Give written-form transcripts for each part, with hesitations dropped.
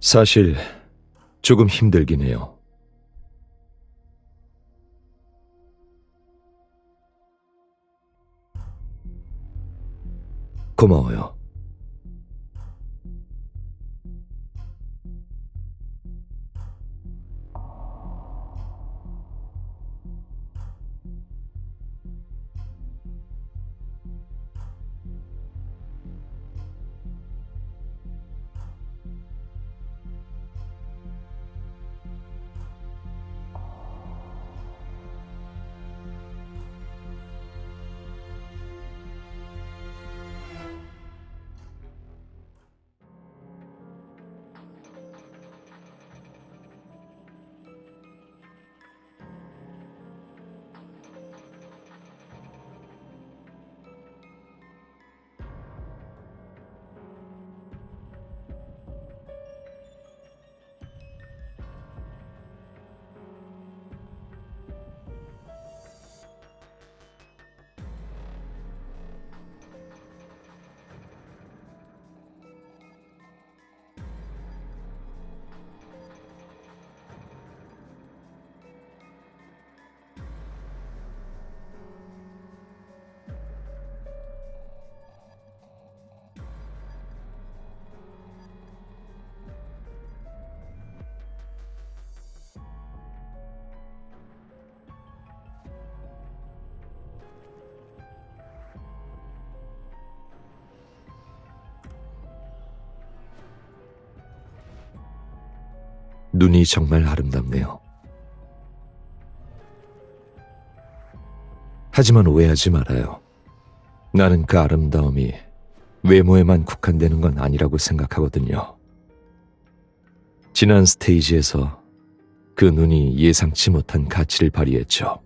사실 조금 힘들긴 해요. 고마워요. 눈이 정말 아름답네요. 하지만 오해하지 말아요. 나는 그 아름다움이 외모에만 국한되는 건 아니라고 생각하거든요. 지난 스테이지에서 그 눈이 예상치 못한 가치를 발휘했죠.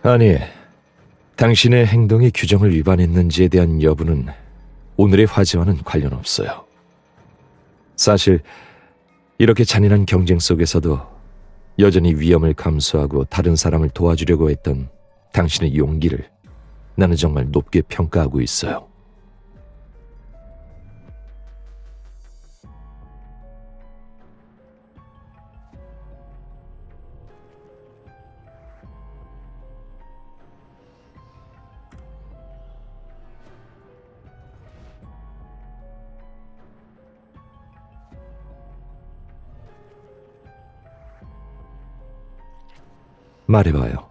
아니, 당신의 행동이 규정을 위반했는지에 대한 여부는 오늘의 화제와는 관련 없어요. 사실 이렇게 잔인한 경쟁 속에서도 여전히 위험을 감수하고 다른 사람을 도와주려고 했던 당신의 용기를 나는 정말 높게 평가하고 있어요. 말해봐요.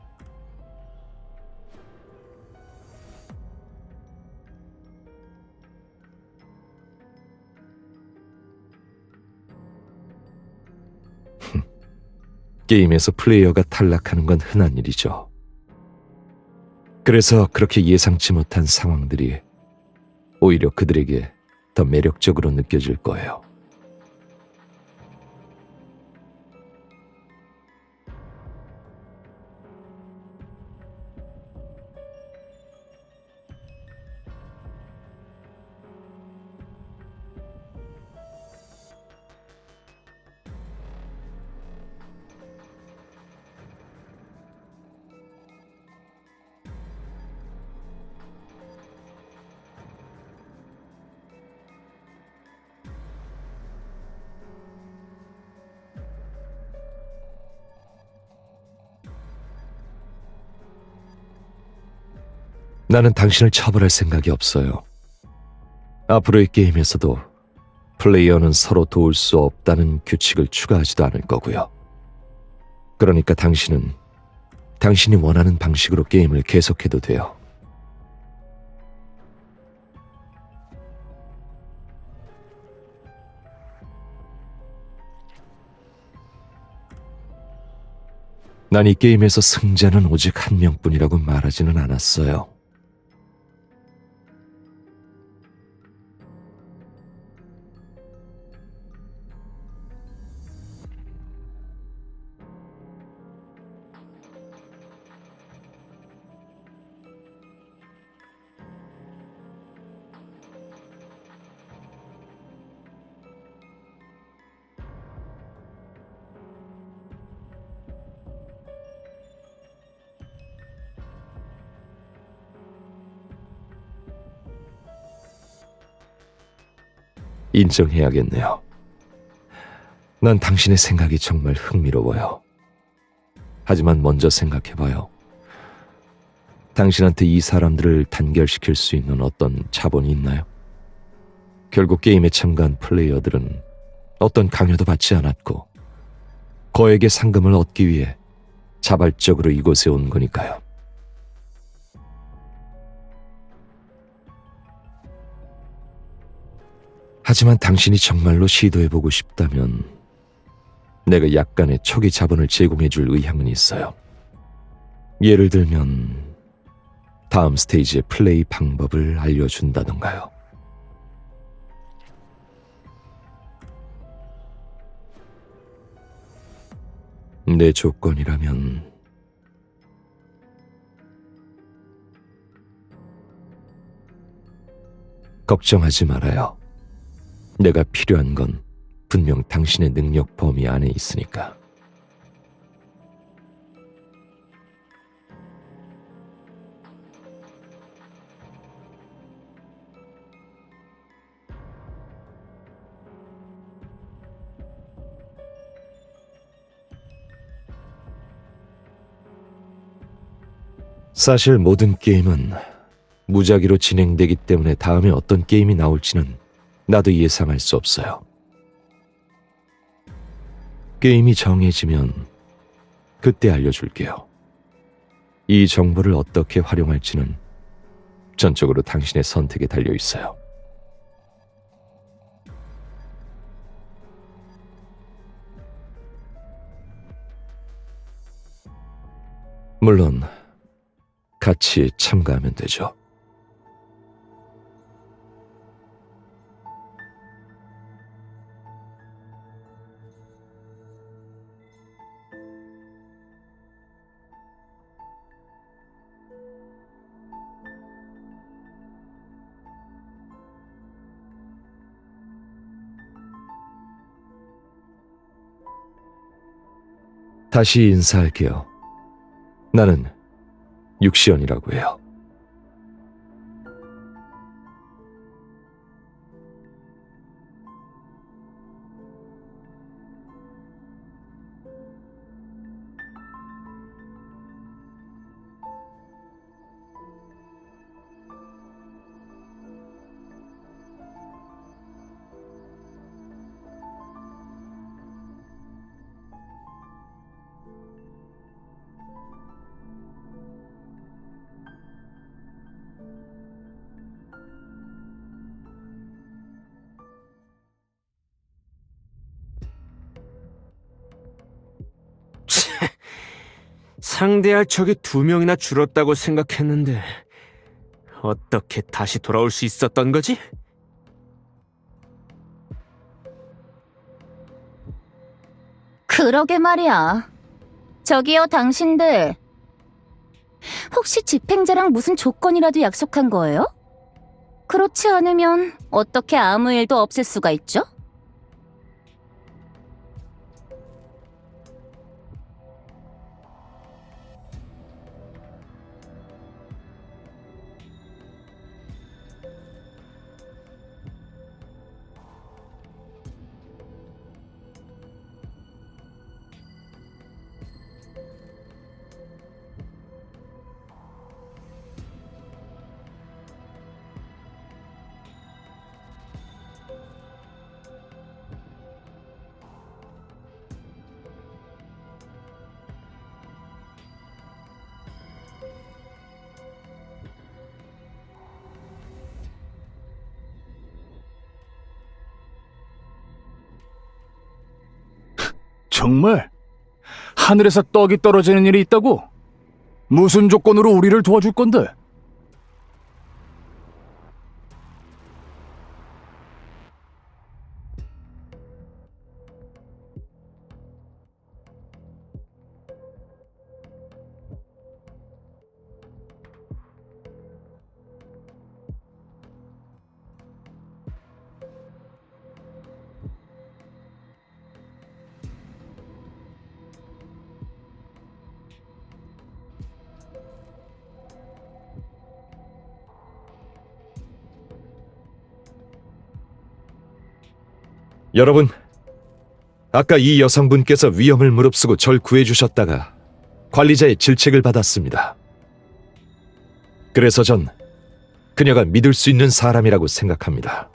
게임에서 플레이어가 탈락하는 건 흔한 일이죠. 그래서 그렇게 예상치 못한 상황들이 오히려 그들에게 더 매력적으로 느껴질 거예요. 나는 당신을 처벌할 생각이 없어요. 앞으로의 게임에서도 플레이어는 서로 도울 수 없다는 규칙을 추가하지도 않을 거고요. 그러니까 당신은 당신이 원하는 방식으로 게임을 계속해도 돼요. 난 이 게임에서 승자는 오직 한 명뿐이라고 말하지는 않았어요. 인정해야겠네요. 난 당신의 생각이 정말 흥미로워요. 하지만 먼저 생각해봐요. 당신한테 이 사람들을 단결시킬 수 있는 어떤 자본이 있나요? 결국 게임에 참가한 플레이어들은 어떤 강요도 받지 않았고 거액의 상금을 얻기 위해 자발적으로 이곳에 온 거니까요. 하지만 당신이 정말로 시도해보고 싶다면 내가 약간의 초기 자본을 제공해줄 의향은 있어요. 예를 들면 다음 스테이지의 플레이 방법을 알려준다던가요. 내 조건이라면 걱정하지 말아요. 내가 필요한 건 분명 당신의 능력 범위 안에 있으니까. 사실 모든 게임은 무작위로 진행되기 때문에 다음에 어떤 게임이 나올지는 나도 예상할 수 없어요. 게임이 정해지면 그때 알려줄게요. 이 정보를 어떻게 활용할지는 전적으로 당신의 선택에 달려 있어요. 물론 같이 참가하면 되죠. 다시 인사할게요. 나는 육시연이라고 해요. 상대할 적이 2명이나 줄었다고 생각했는데 어떻게 다시 돌아올 수 있었던 거지? 그러게 말이야. 저기요, 당신들. 혹시 집행자랑 무슨 조건이라도 약속한 거예요? 그렇지 않으면 어떻게 아무 일도 없을 수가 있죠? 정말? 하늘에서 떡이 떨어지는 일이 있다고? 무슨 조건으로 우리를 도와줄 건데? 여러분, 아까 이 여성분께서 위험을 무릅쓰고 절 구해주셨다가 관리자의 질책을 받았습니다. 그래서 전 그녀가 믿을 수 있는 사람이라고 생각합니다.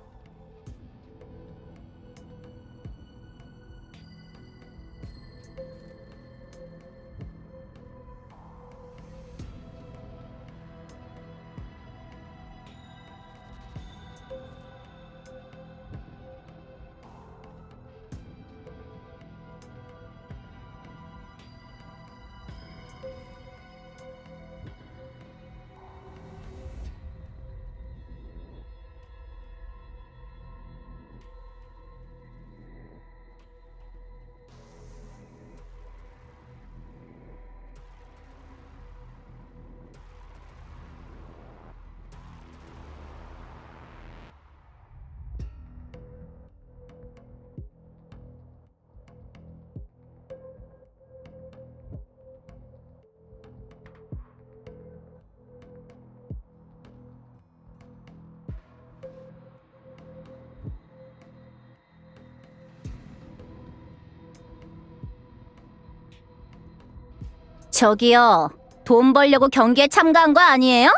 저기요, 돈 벌려고 경기에 참가한 거 아니에요?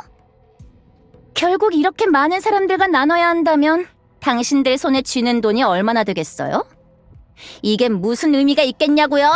결국 이렇게 많은 사람들과 나눠야 한다면 당신들 손에 쥐는 돈이 얼마나 되겠어요? 이게 무슨 의미가 있겠냐고요?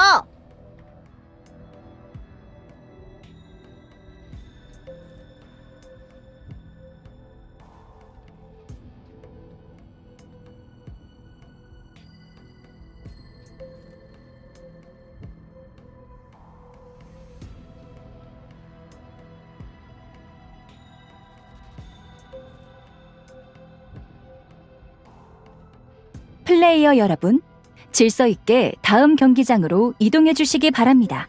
플레이어 여러분, 질서 있게 다음 경기장으로 이동해 주시기 바랍니다.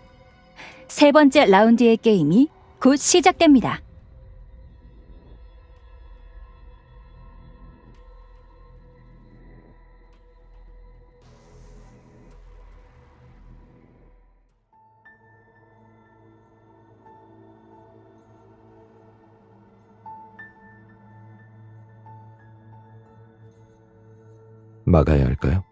세 번째 라운드의 게임이 곧 시작됩니다. 막아야 할까요?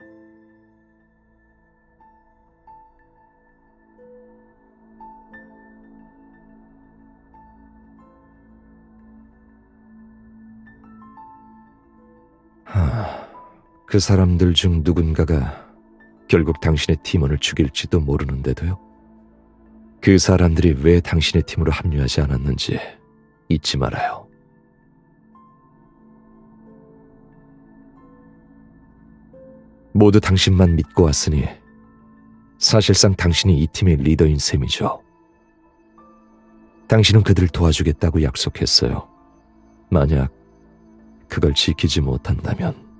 그 사람들 중 누군가가 결국 당신의 팀원을 죽일지도 모르는데도요. 그 사람들이 왜 당신의 팀으로 합류하지 않았는지 잊지 말아요. 모두 당신만 믿고 왔으니 사실상 당신이 이 팀의 리더인 셈이죠. 당신은 그들을 도와주겠다고 약속했어요. 만약 그걸 지키지 못한다면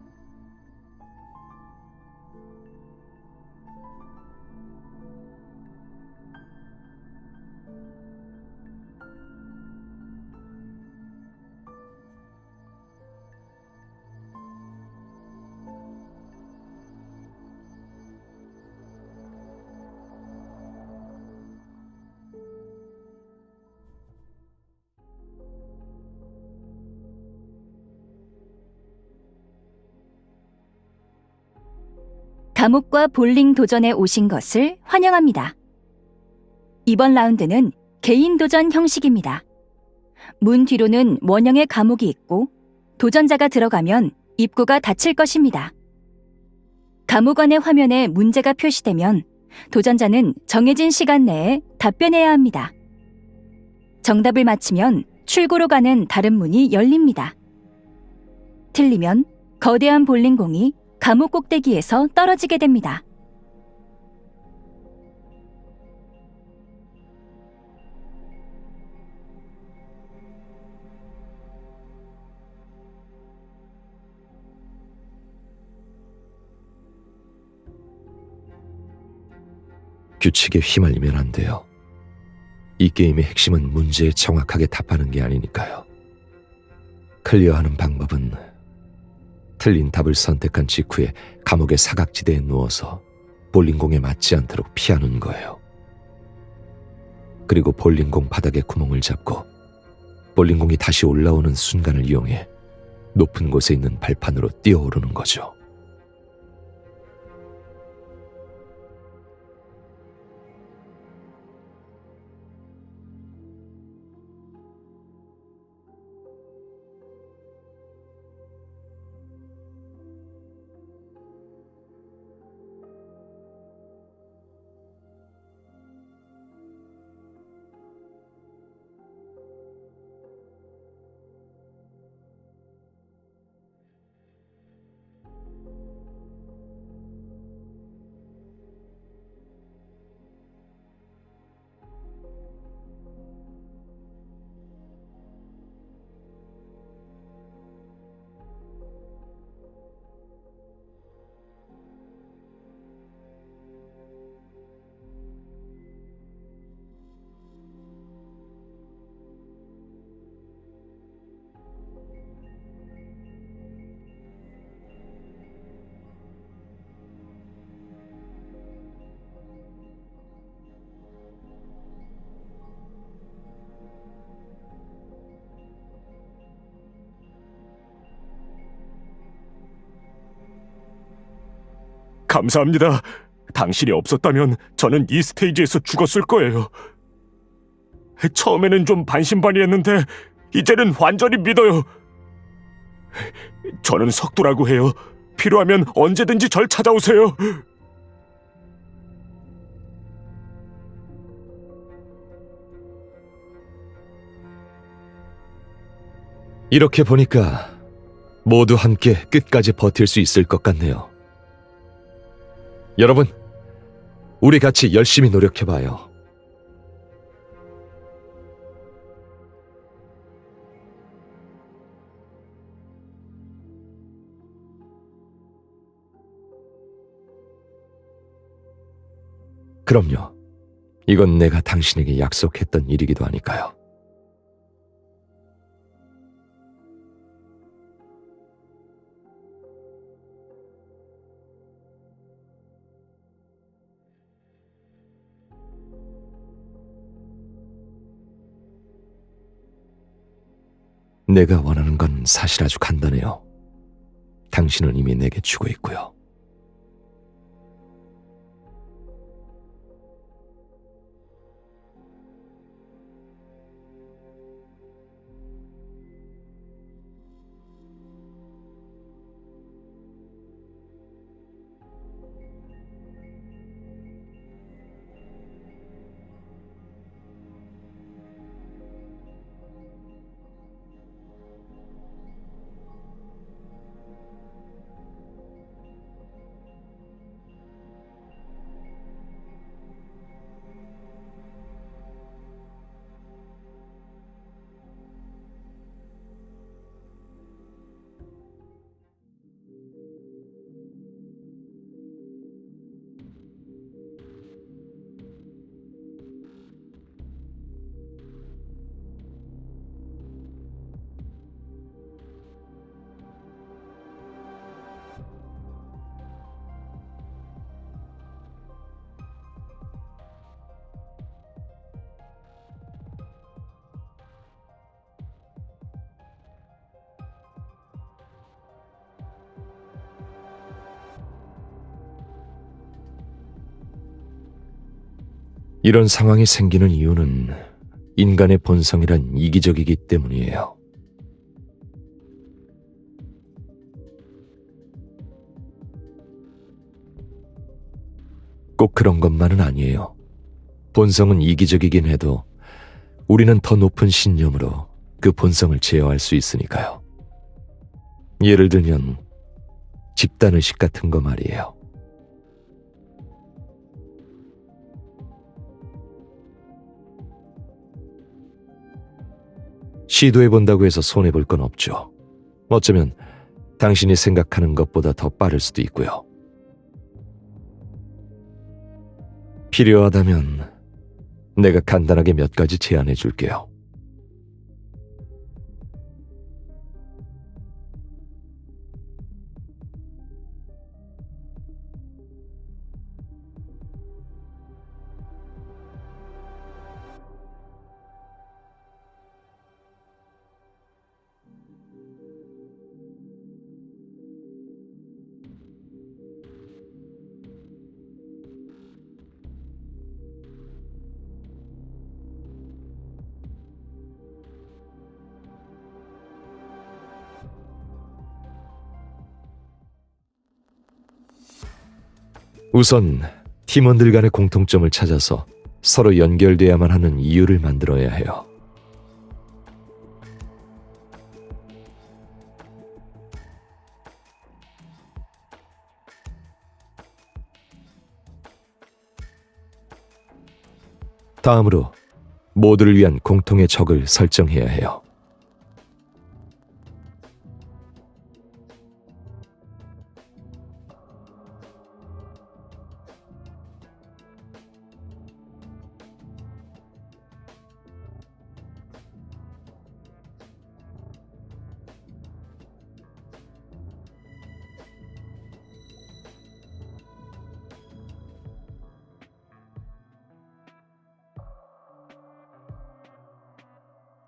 감옥과 볼링 도전에 오신 것을 환영합니다. 이번 라운드는 개인 도전 형식입니다. 문 뒤로는 원형의 감옥이 있고 도전자가 들어가면 입구가 닫힐 것입니다. 감옥 안의 화면에 문제가 표시되면 도전자는 정해진 시간 내에 답변해야 합니다. 정답을 맞히면 출구로 가는 다른 문이 열립니다. 틀리면 거대한 볼링공이 감옥 꼭대기에서 떨어지게 됩니다. 규칙에 휘말리면 안 돼요. 이 게임의 핵심은 문제에 정확하게 답하는 게 아니니까요. 클리어하는 방법은 틀린 답을 선택한 직후에 감옥의 사각지대에 누워서 볼링공에 맞지 않도록 피하는 거예요. 그리고 볼링공 바닥에 구멍을 잡고 볼링공이 다시 올라오는 순간을 이용해 높은 곳에 있는 발판으로 뛰어오르는 거죠. 감사합니다. 당신이 없었다면 저는 이 스테이지에서 죽었을 거예요. 처음에는 좀 반신반의했는데 이제는 완전히 믿어요. 저는 석도라고 해요. 필요하면 언제든지 절 찾아오세요. 이렇게 보니까 모두 함께 끝까지 버틸 수 있을 것 같네요. 여러분, 우리 같이 열심히 노력해봐요. 그럼요. 이건 내가 당신에게 약속했던 일이기도 하니까요. 내가 원하는 건 사실 아주 간단해요. 당신은 이미 내게 주고 있고요. 이런 상황이 생기는 이유는 인간의 본성이란 이기적이기 때문이에요. 꼭 그런 것만은 아니에요. 본성은 이기적이긴 해도 우리는 더 높은 신념으로 그 본성을 제어할 수 있으니까요. 예를 들면 집단의식 같은 거 말이에요. 시도해본다고 해서 손해볼 건 없죠. 어쩌면 당신이 생각하는 것보다 더 빠를 수도 있고요. 필요하다면 내가 간단하게 몇 가지 제안해 줄게요. 우선 팀원들 간의 공통점을 찾아서 서로 연결돼야만 하는 이유를 만들어야 해요. 다음으로 모두를 위한 공통의 적을 설정해야 해요.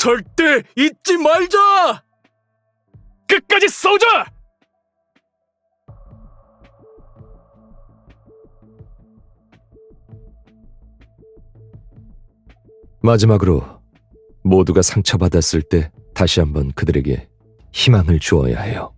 절대 잊지 말자! 끝까지 싸우자! 마지막으로 모두가 상처받았을 때 다시 한번 그들에게 희망을 주어야 해요.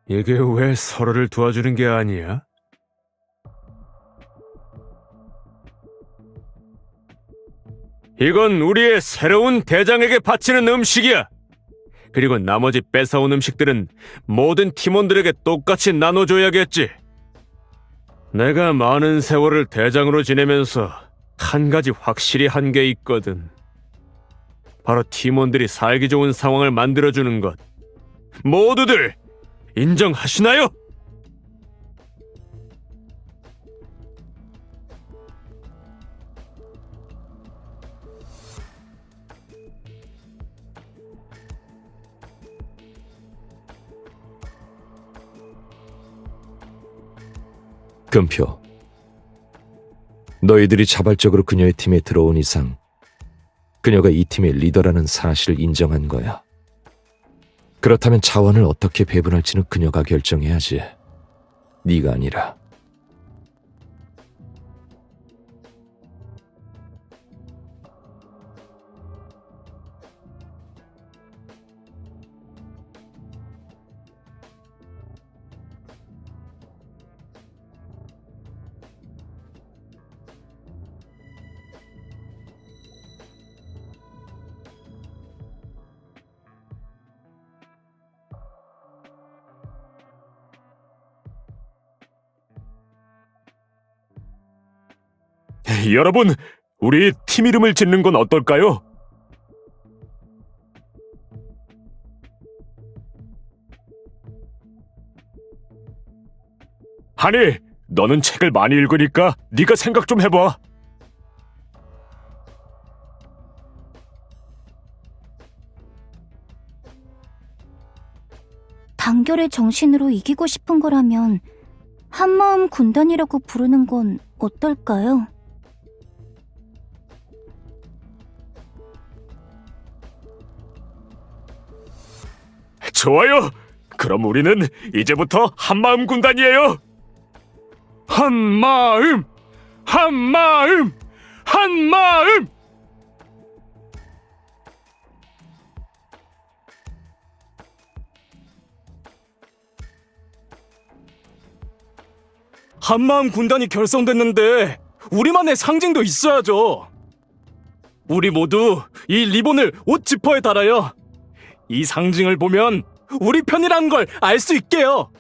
이게 왜 서로를 도와주는 게 아니야? 이건 우리의 새로운 대장에게 바치는 음식이야. 그리고 나머지 뺏어온 음식들은 모든 팀원들에게 똑같이 나눠줘야겠지. 내가 많은 세월을 대장으로 지내면서 한 가지 확실히 한 게 있거든. 바로 팀원들이 살기 좋은 상황을 만들어주는 것. 모두들 인정하시나요? 금표. 너희들이 자발적으로 그녀의 팀에 들어온 이상 그녀가 이 팀의 리더라는 사실을 인정한 거야. 그렇다면 자원을 어떻게 배분할지는 그녀가 결정해야지. 네가 아니라. 여러분, 우리 팀 이름을 짓는 건 어떨까요? 하니, 너는 책을 많이 읽으니까 네가 생각 좀 해봐. 단결의 정신으로 이기고 싶은 거라면 한마음 군단이라고 부르는 건 어떨까요? 좋아요. 그럼 우리는 이제부터 한마음 군단이에요. 한마음, 한마음, 한마음. 한마음 군단이 결성됐는데 우리만의 상징도 있어야죠. 우리 모두 이 리본을 옷 지퍼에 달아요. 이 상징을 보면 우리 편이라는 걸 알 수 있게요.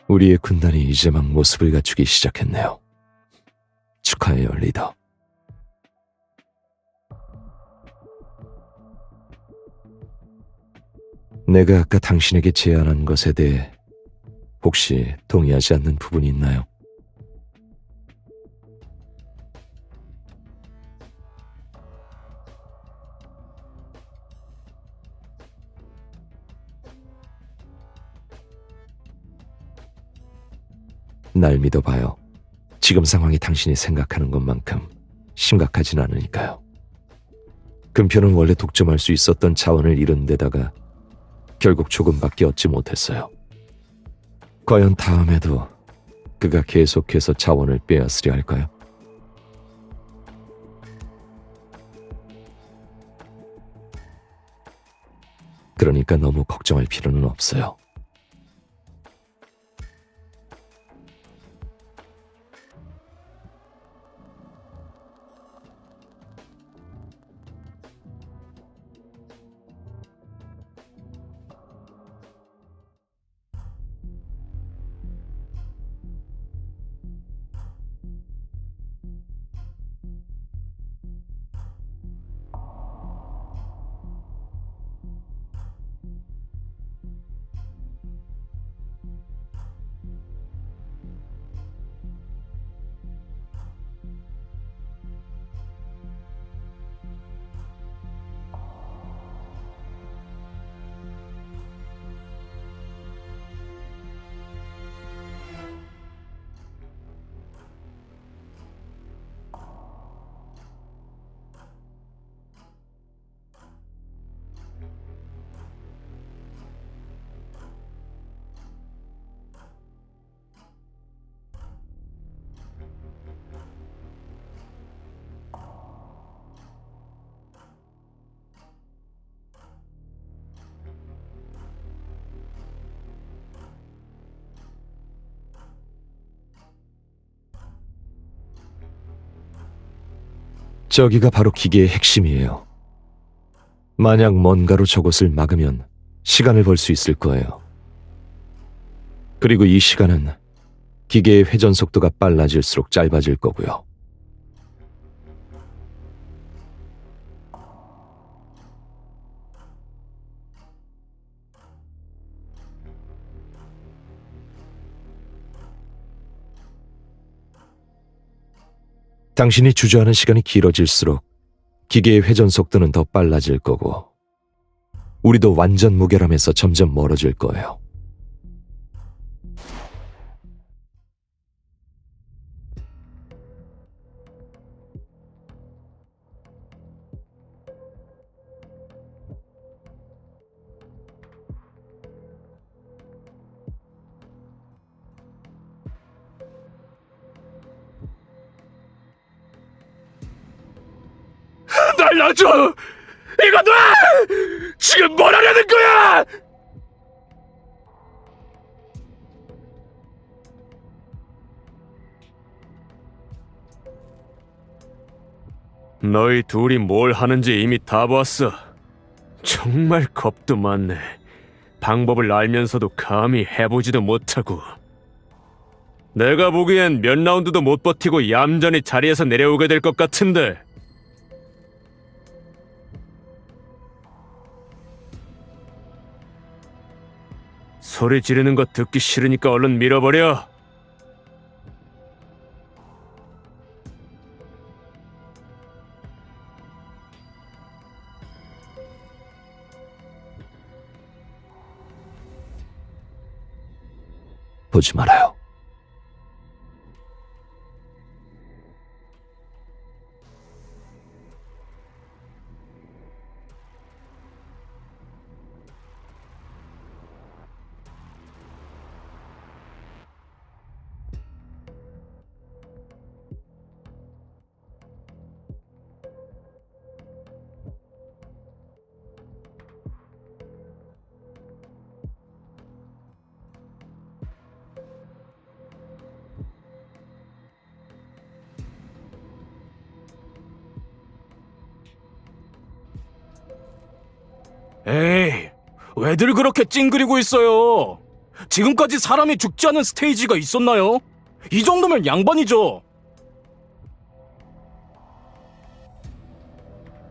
우리의 군단이 이제 막 모습을 갖추기 시작했네요. 축하해요, 리더. 내가 아까 당신에게 제안한 것에 대해 혹시 동의하지 않는 부분이 있나요? 날 믿어봐요. 지금 상황이 당신이 생각하는 것만큼 심각하진 않으니까요. 금표는 원래 독점할 수 있었던 자원을 잃은 데다가 결국 조금밖에 얻지 못했어요. 과연 다음에도 그가 계속해서 자원을 빼앗으려 할까요? 그러니까 너무 걱정할 필요는 없어요. 저기가 바로 기계의 핵심이에요. 만약 뭔가로 저것을 막으면 시간을 벌 수 있을 거예요. 그리고 이 시간은 기계의 회전 속도가 빨라질수록 짧아질 거고요. 당신이 주저하는 시간이 길어질수록 기계의 회전 속도는 더 빨라질 거고, 우리도 완전 무결함에서 점점 멀어질 거예요. 날 놔줘! 이거 놔! 지금 뭘 하려는 거야! 너희 둘이 뭘 하는지 이미 다 봤어. 정말 겁도 많네. 방법을 알면서도 감히 해보지도 못하고. 내가 보기엔 몇 라운드도 못 버티고 얌전히 자리에서 내려오게 될 것 같은데. 소리 지르는 거 듣기 싫으니까 얼른 밀어버려. 보지 말아요. 에이, 왜들 그렇게 찡그리고 있어요? 지금까지 사람이 죽지 않은 스테이지가 있었나요? 이 정도면 양반이죠.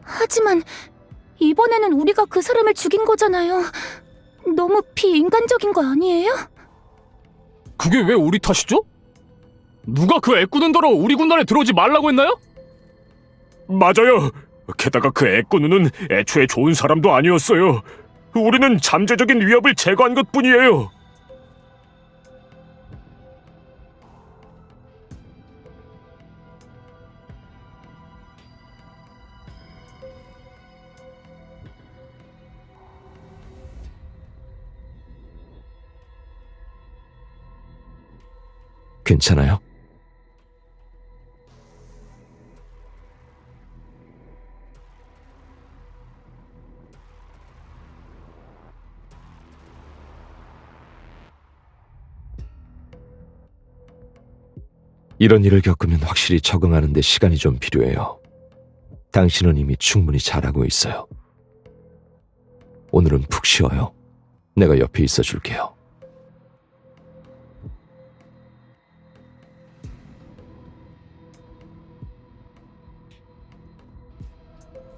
하지만 이번에는 우리가 그 사람을 죽인 거잖아요. 너무 비인간적인 거 아니에요? 그게 왜 우리 탓이죠? 누가 그 애꾸는더러 우리 군단에 들어오지 말라고 했나요? 맞아요. 게다가 그 애꾸누는 애초에 좋은 사람도 아니었어요. 우리는 잠재적인 위협을 제거한 것뿐이에요. 괜찮아요? 이런 일을 겪으면 확실히 적응하는 데 시간이 좀 필요해요. 당신은 이미 충분히 잘하고 있어요. 오늘은 푹 쉬어요. 내가 옆에 있어 줄게요.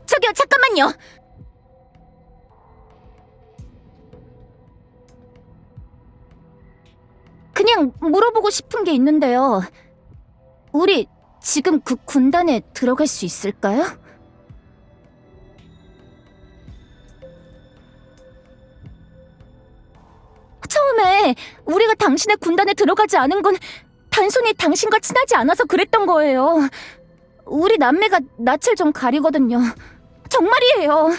저기요, 잠깐만요. 그냥 물어보고 싶은 게 있는데요. 우리 지금 그 군단에 들어갈 수 있을까요? 처음에 우리가 당신의 군단에 들어가지 않은 건 단순히 당신과 친하지 않아서 그랬던 거예요. 우리 남매가 낯을 좀 가리거든요. 정말이에요.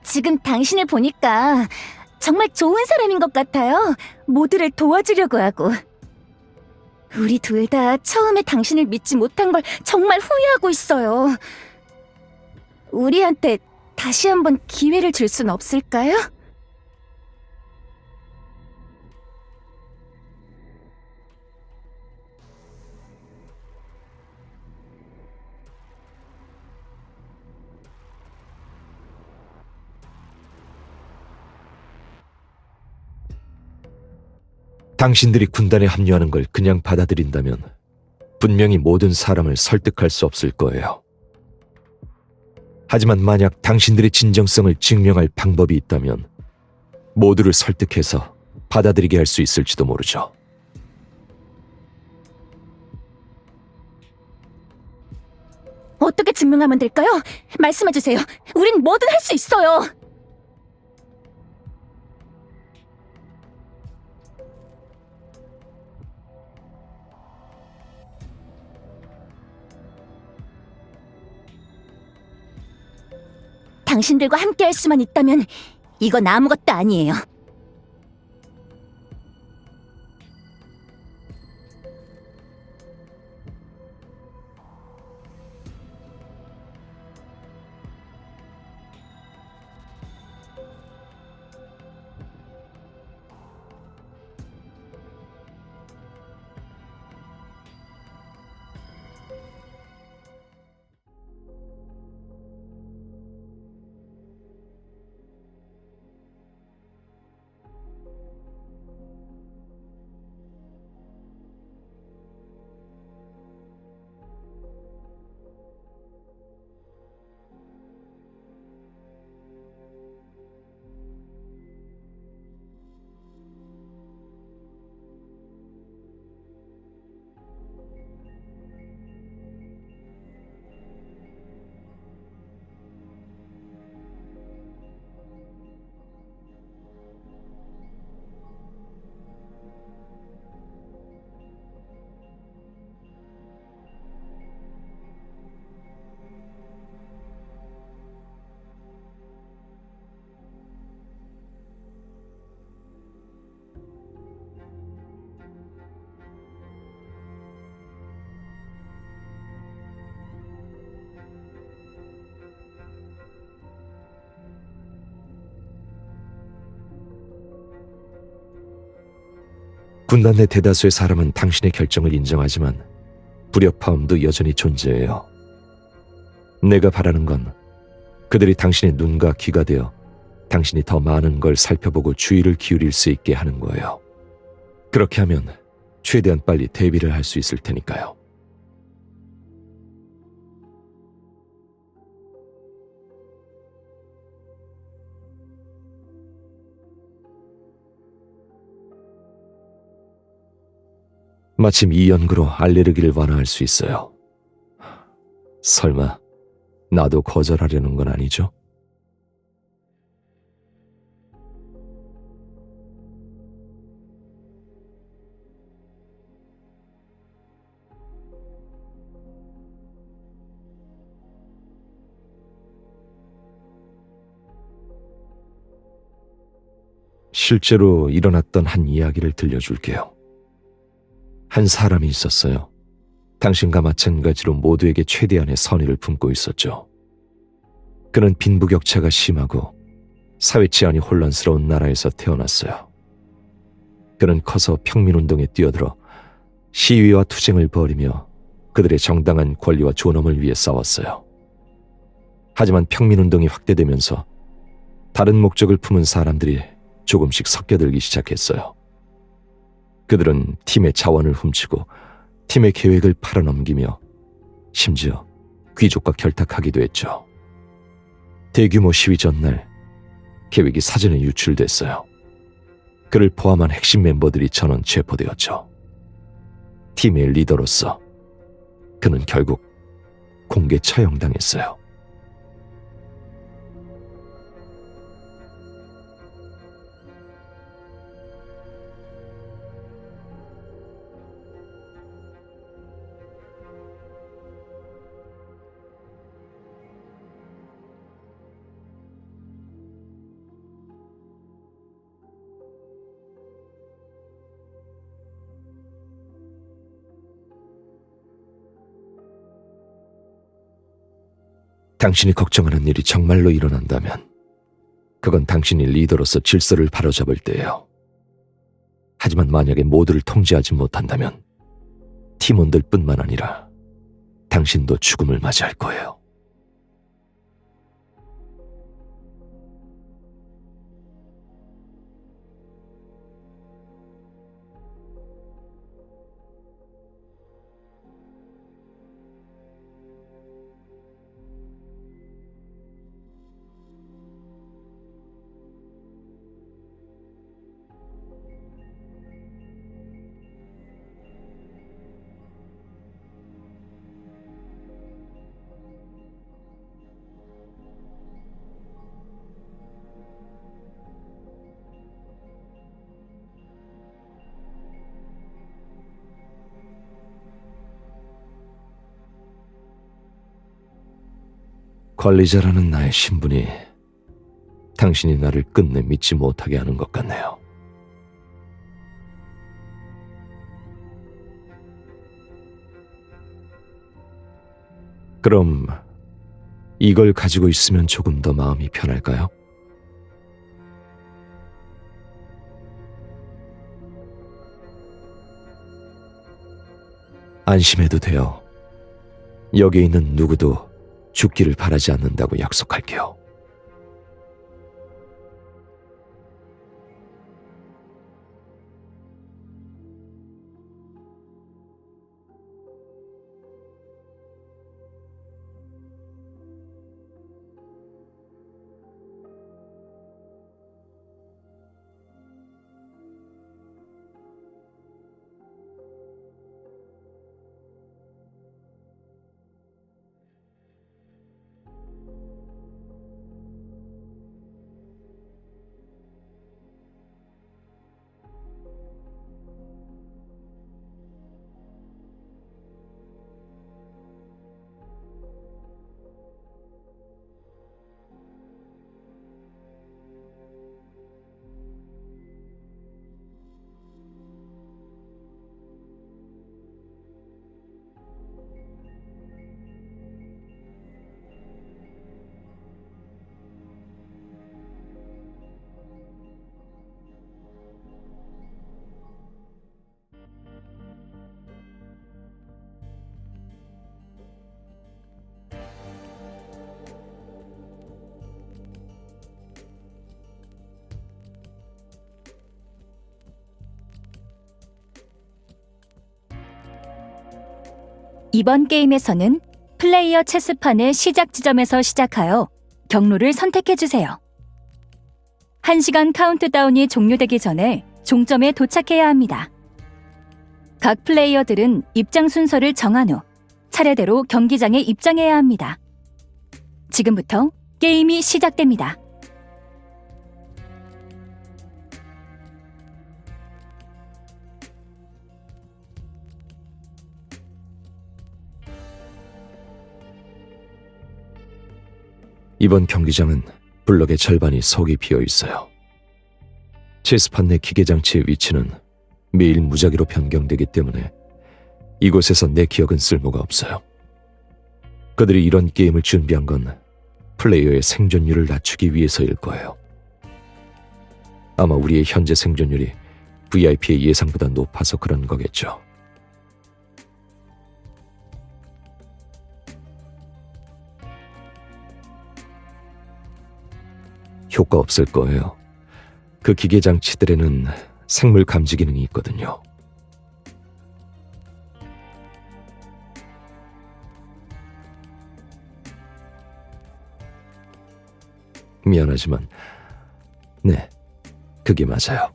지금 당신을 보니까 정말 좋은 사람인 것 같아요. 모두를 도와주려고 하고. 우리 둘 다 처음에 당신을 믿지 못한 걸 정말 후회하고 있어요. 우리한테 다시 한번 기회를 줄 순 없을까요? 당신들이 군단에 합류하는 걸 그냥 받아들인다면 분명히 모든 사람을 설득할 수 없을 거예요. 하지만 만약 당신들의 진정성을 증명할 방법이 있다면 모두를 설득해서 받아들이게 할 수 있을지도 모르죠. 어떻게 증명하면 될까요? 말씀해주세요. 우린 뭐든 할 수 있어요. 당신들과 함께 할 수만 있다면 이건 아무것도 아니에요. 군단 내 대다수의 사람은 당신의 결정을 인정하지만 불협화음도 여전히 존재해요. 내가 바라는 건 그들이 당신의 눈과 귀가 되어 당신이 더 많은 걸 살펴보고 주의를 기울일 수 있게 하는 거예요. 그렇게 하면 최대한 빨리 대비를 할 수 있을 테니까요. 마침 이 연구로 알레르기를 완화할 수 있어요. 설마 나도 거절하려는 건 아니죠? 실제로 일어났던 한 이야기를 들려줄게요. 한 사람이 있었어요. 당신과 마찬가지로 모두에게 최대한의 선의를 품고 있었죠. 그는 빈부격차가 심하고 사회 치안이 혼란스러운 나라에서 태어났어요. 그는 커서 평민운동에 뛰어들어 시위와 투쟁을 벌이며 그들의 정당한 권리와 존엄을 위해 싸웠어요. 하지만 평민운동이 확대되면서 다른 목적을 품은 사람들이 조금씩 섞여들기 시작했어요. 그들은 팀의 자원을 훔치고 팀의 계획을 팔아넘기며 심지어 귀족과 결탁하기도 했죠. 대규모 시위 전날 계획이 사전에 유출됐어요. 그를 포함한 핵심 멤버들이 전원 체포되었죠. 팀의 리더로서 그는 결국 공개 처형당했어요. 당신이 걱정하는 일이 정말로 일어난다면 그건 당신이 리더로서 질서를 바로잡을 때예요. 하지만 만약에 모두를 통제하지 못한다면 팀원들뿐만 아니라 당신도 죽음을 맞이할 거예요. 관리자라는 나의 신분이 당신이 나를 끝내 믿지 못하게 하는 것 같네요. 그럼 이걸 가지고 있으면 조금 더 마음이 편할까요? 안심해도 돼요. 여기 있는 누구도 죽기를 바라지 않는다고 약속할게요. 이번 게임에서는 플레이어 체스판의 시작 지점에서 시작하여 경로를 선택해주세요. 1시간 카운트다운이 종료되기 전에 종점에 도착해야 합니다. 각 플레이어들은 입장 순서를 정한 후 차례대로 경기장에 입장해야 합니다. 지금부터 게임이 시작됩니다. 이번 경기장은 블럭의 절반이 석이 비어 있어요. 체스판 내 기계장치의 위치는 매일 무작위로 변경되기 때문에 이곳에서 내 기억은 쓸모가 없어요. 그들이 이런 게임을 준비한 건 플레이어의 생존율을 낮추기 위해서일 거예요. 아마 우리의 현재 생존율이 VIP의 예상보다 높아서 그런 거겠죠. 효과 없을 거예요. 그 기계 장치들에는 생물 감지 기능이 있거든요. 미안하지만, 네, 그게 맞아요.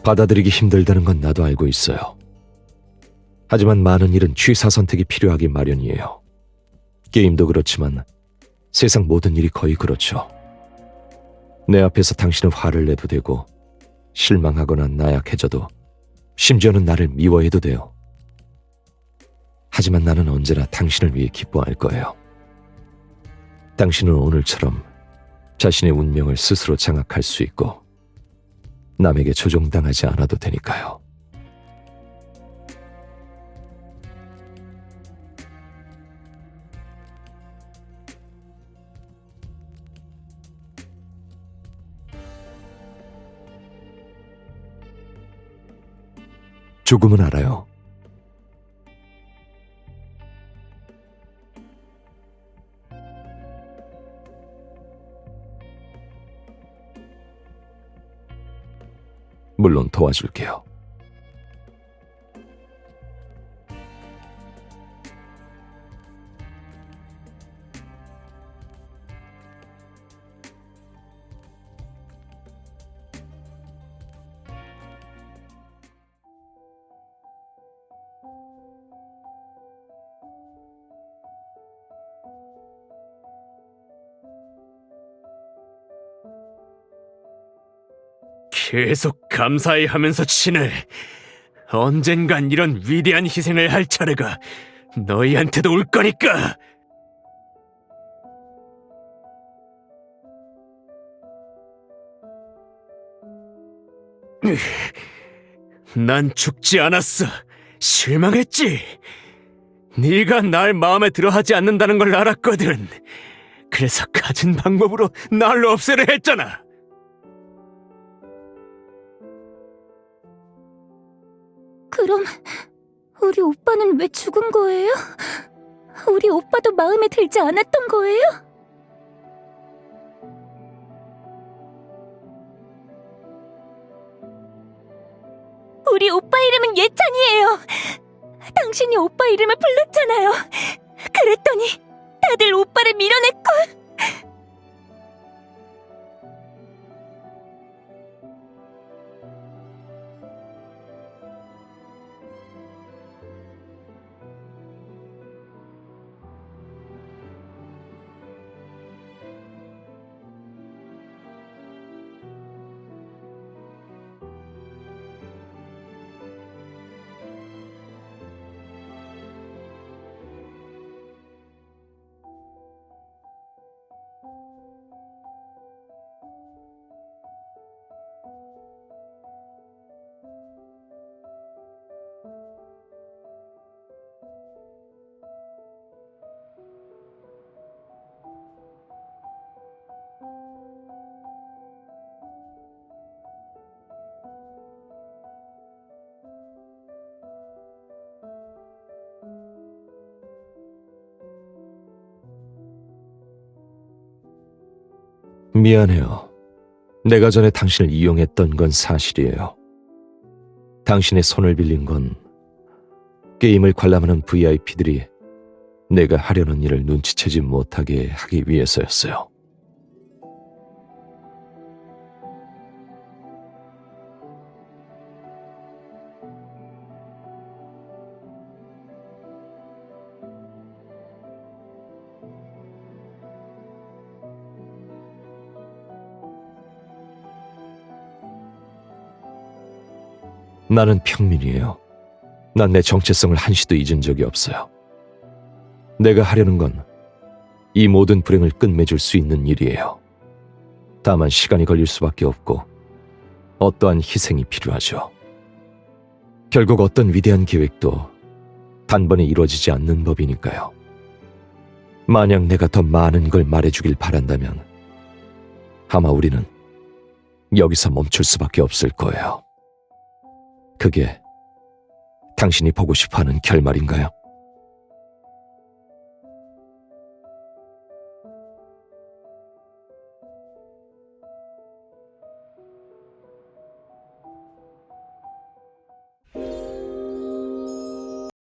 받아들이기 힘들다는 건 나도 알고 있어요. 하지만 많은 일은 취사 선택이 필요하기 마련이에요. 게임도 그렇지만 세상 모든 일이 거의 그렇죠. 내 앞에서 당신은 화를 내도 되고 실망하거나 나약해져도 심지어는 나를 미워해도 돼요. 하지만 나는 언제나 당신을 위해 기뻐할 거예요. 당신은 오늘처럼 자신의 운명을 스스로 장악할 수 있고 남에게 조종당하지 않아도 되니까요. 조금은 알아요. 물론 도와줄게요. 계속 감사해 하면서 치네. 언젠간 이런 위대한 희생을 할 차례가 너희한테도 올 거니까. 난 죽지 않았어. 실망했지. 네가 날 마음에 들어하지 않는다는 걸 알았거든. 그래서 가진 방법으로 날 없애려 했잖아. 그럼 우리 오빠는 왜 죽은 거예요? 우리 오빠도 마음에 들지 않았던 거예요? 우리 오빠 이름은 예찬이에요. 당신이 오빠 이름을 불렀잖아요. 그랬더니 다들 오빠를 밀어냈고. 미안해요. 내가 전에 당신을 이용했던 건 사실이에요. 당신의 손을 빌린 건 게임을 관람하는 VIP들이 내가 하려는 일을 눈치채지 못하게 하기 위해서였어요. 나는 평민이에요. 난 내 정체성을 한시도 잊은 적이 없어요. 내가 하려는 건 이 모든 불행을 끝맺을 수 있는 일이에요. 다만 시간이 걸릴 수밖에 없고 어떠한 희생이 필요하죠. 결국 어떤 위대한 계획도 단번에 이루어지지 않는 법이니까요. 만약 내가 더 많은 걸 말해주길 바란다면 아마 우리는 여기서 멈출 수밖에 없을 거예요. 그게 당신이 보고 싶어하는 결말인가요?